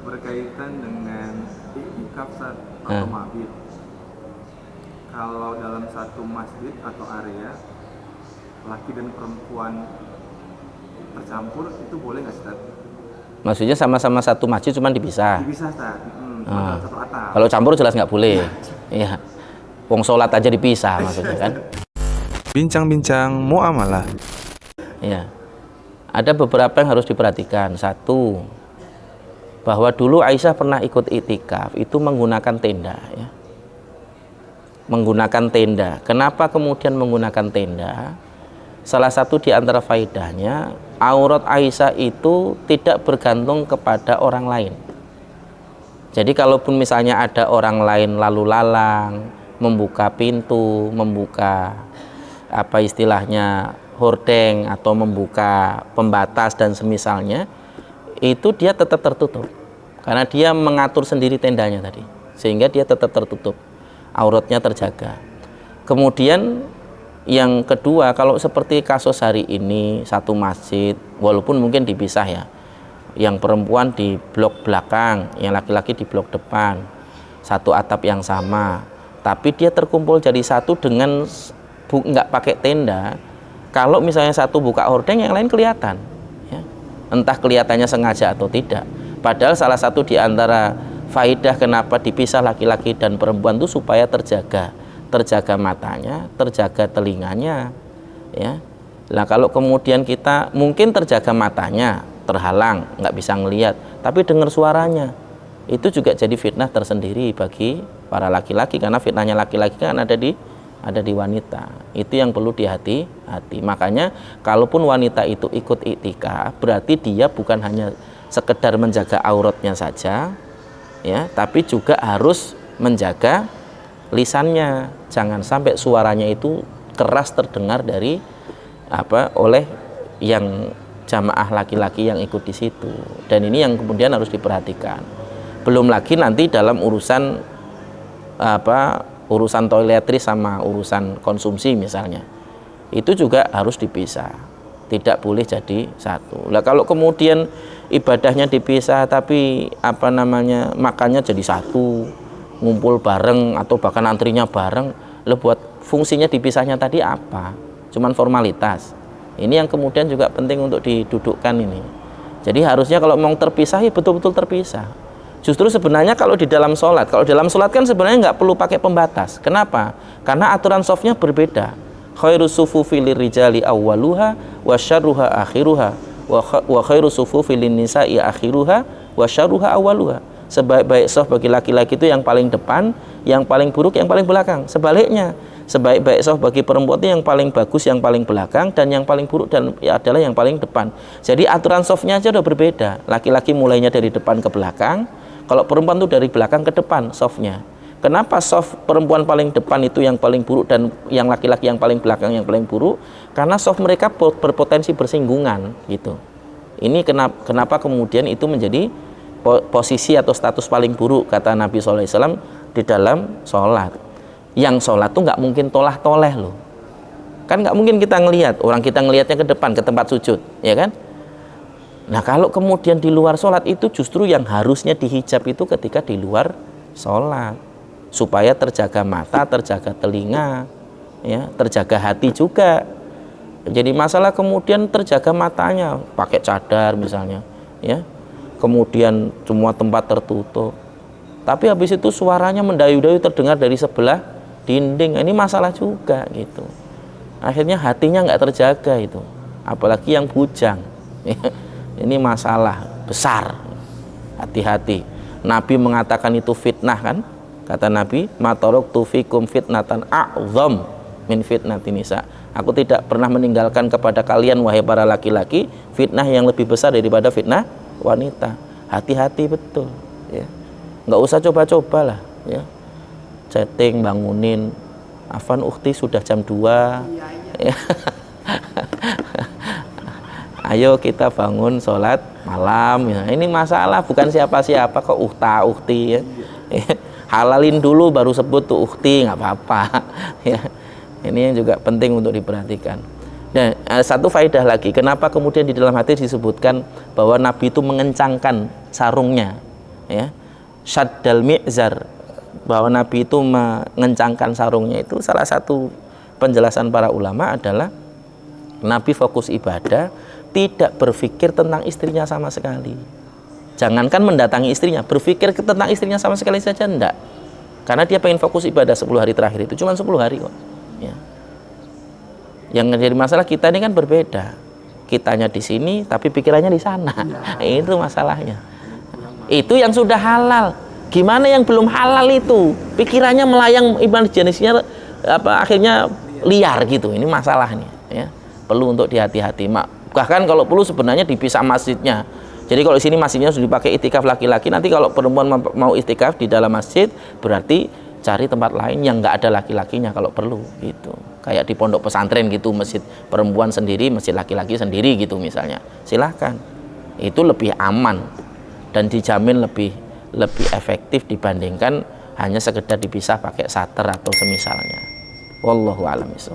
berkaitan dengan i'tikaf atau mabit. Kalau dalam satu masjid atau area laki dan perempuan bercampur itu boleh nggak, Ustaz? Maksudnya sama-sama satu masjid cuman dipisah. Dipisah, Ustaz. Dalam satu atap. Kalau campur jelas nggak boleh. Iya. Wong sholat aja dipisah maksudnya kan. Bincang-bincang muamalah. Iya. Ada beberapa yang harus diperhatikan. Satu, bahwa dulu Aisyah pernah ikut i'tikaf itu menggunakan tenda ya. Menggunakan tenda. Kenapa kemudian menggunakan tenda? Salah satu di antara faedahnya, aurat Aisyah itu tidak bergantung kepada orang lain. Jadi kalaupun misalnya ada orang lain lalu lalang, membuka pintu, membuka apa istilahnya hordeng atau membuka pembatas dan semisalnya, itu dia tetap tertutup. Karena dia mengatur sendiri tendanya tadi, sehingga dia tetap tertutup, auratnya terjaga. Kemudian yang kedua, kalau seperti kasus hari ini satu masjid, walaupun mungkin dipisah ya, yang perempuan di blok belakang, yang laki-laki di blok depan, satu atap yang sama, tapi dia terkumpul jadi satu dengan nggak pakai tenda. Kalau misalnya satu buka hordeng, yang lain kelihatan ya. Entah kelihatannya sengaja atau tidak. Padahal salah satu di antara faidah kenapa dipisah laki-laki dan perempuan itu supaya terjaga matanya, terjaga telinganya ya. Nah kalau kemudian kita mungkin terjaga matanya, terhalang, nggak bisa ngelihat, tapi dengar suaranya, itu juga jadi fitnah tersendiri bagi para laki-laki, karena fitnahnya laki-laki kan ada di wanita. Itu yang perlu dihati-hati. Makanya kalaupun wanita itu ikut i'tikaf, berarti dia bukan hanya sekedar menjaga auratnya saja ya, tapi juga harus menjaga lisannya, jangan sampai suaranya itu keras terdengar dari oleh yang jamaah laki-laki yang ikut di situ. Dan ini yang kemudian harus diperhatikan. Belum lagi nanti dalam urusan urusan toiletries sama urusan konsumsi misalnya, itu juga harus dipisah, tidak boleh jadi satu. Lah kalau kemudian ibadahnya dipisah tapi makannya jadi satu, ngumpul bareng atau bahkan antrinya bareng, buat fungsinya dipisahnya tadi apa? Cuman formalitas. Ini yang kemudian juga penting untuk didudukkan ini. Jadi harusnya kalau mau terpisah ya betul-betul terpisah. Justru sebenarnya kalau di dalam sholat kan sebenarnya nggak perlu pakai pembatas. Kenapa? Karena aturan softnya berbeda. Khairus sufufi lirijali awwaluha wa syarruha akhiruha wa khairus sufufi linnisa'i akhiruha wa syarruha awwaluha. Sebaik-baik soft bagi laki-laki itu yang paling depan, yang paling buruk yang paling belakang. Sebaliknya, sebaik-baik soft bagi perempuan itu yang paling bagus yang paling belakang, dan yang paling buruk adalah yang paling depan. Jadi aturan softnya aja udah berbeda. Laki-laki mulainya dari depan ke belakang, kalau perempuan itu dari belakang ke depan softnya. Kenapa soft perempuan paling depan itu yang paling buruk dan yang laki-laki yang paling belakang yang paling buruk? Karena soft mereka berpotensi bersinggungan gitu. Ini kenapa kemudian itu menjadi posisi atau status paling buruk kata Nabi SAW di dalam sholat. Yang sholat tuh nggak mungkin tolah-toleh loh. Kan nggak mungkin kita ngelihat, orang kita ngelihatnya ke depan, ke tempat sujud, ya kan? Nah kalau kemudian di luar sholat itu justru yang harusnya dihijab itu ketika di luar sholat, supaya terjaga mata, terjaga telinga, ya, terjaga hati juga. Jadi masalah kemudian terjaga matanya, pakai cadar misalnya, ya. Kemudian semua tempat tertutup, tapi habis itu suaranya mendayu-dayu terdengar dari sebelah dinding. Ini masalah juga gitu. Akhirnya hatinya nggak terjaga itu, apalagi yang bujang. Ini masalah besar. Hati-hati. Nabi mengatakan itu fitnah kan? Kata Nabi, "Mataraktu fikum fitnatan a'zam min fitnatin nisa." Aku tidak pernah meninggalkan kepada kalian wahai para laki-laki fitnah yang lebih besar daripada fitnah wanita. Hati-hati betul ya. Nggak usah coba-coba lah ya. Chatting, bangunin, Afan ukhti sudah jam 2 ya. Ayo kita bangun sholat malam ya. Ini masalah bukan siapa-siapa kok ukhti ya. Halalin dulu baru sebut tuh ukhti, nggak apa-apa ya. Ini yang juga penting untuk diperhatikan. Dan satu faedah lagi, kenapa kemudian di dalam hadis disebutkan bahwa Nabi itu mengencangkan sarungnya ya. Syaddal mi'zar, bahwa Nabi itu mengencangkan sarungnya, itu salah satu penjelasan para ulama adalah Nabi fokus ibadah, tidak berpikir tentang istrinya sama sekali. Jangankan mendatangi istrinya, berpikir tentang istrinya sama sekali saja enggak. Karena dia pengen fokus ibadah 10 hari terakhir itu, cuma 10 hari kok. Ya. Yang menjadi masalah kita ini kan berbeda. Kitanya di sini, tapi pikirannya di sana. Itu masalahnya. Itu yang sudah halal. Gimana yang belum halal itu? Pikirannya melayang, ibadah jenisnya akhirnya liar gitu. Ini masalahnya. Ya. Perlu untuk dihati-hati. Bahkan kalau perlu sebenarnya dipisah masjidnya. Jadi kalau di sini masjidnya sudah dipakai itikaf laki-laki, nanti kalau perempuan mau itikaf di dalam masjid, berarti cari tempat lain yang nggak ada laki-lakinya kalau perlu gitu. Kayak di pondok pesantren gitu, masjid perempuan sendiri, masjid laki-laki sendiri gitu misalnya. Silahkan. Itu lebih aman dan dijamin lebih efektif dibandingkan hanya sekedar dipisah pakai sater atau semisalnya. Wallahu a'lam bishawab.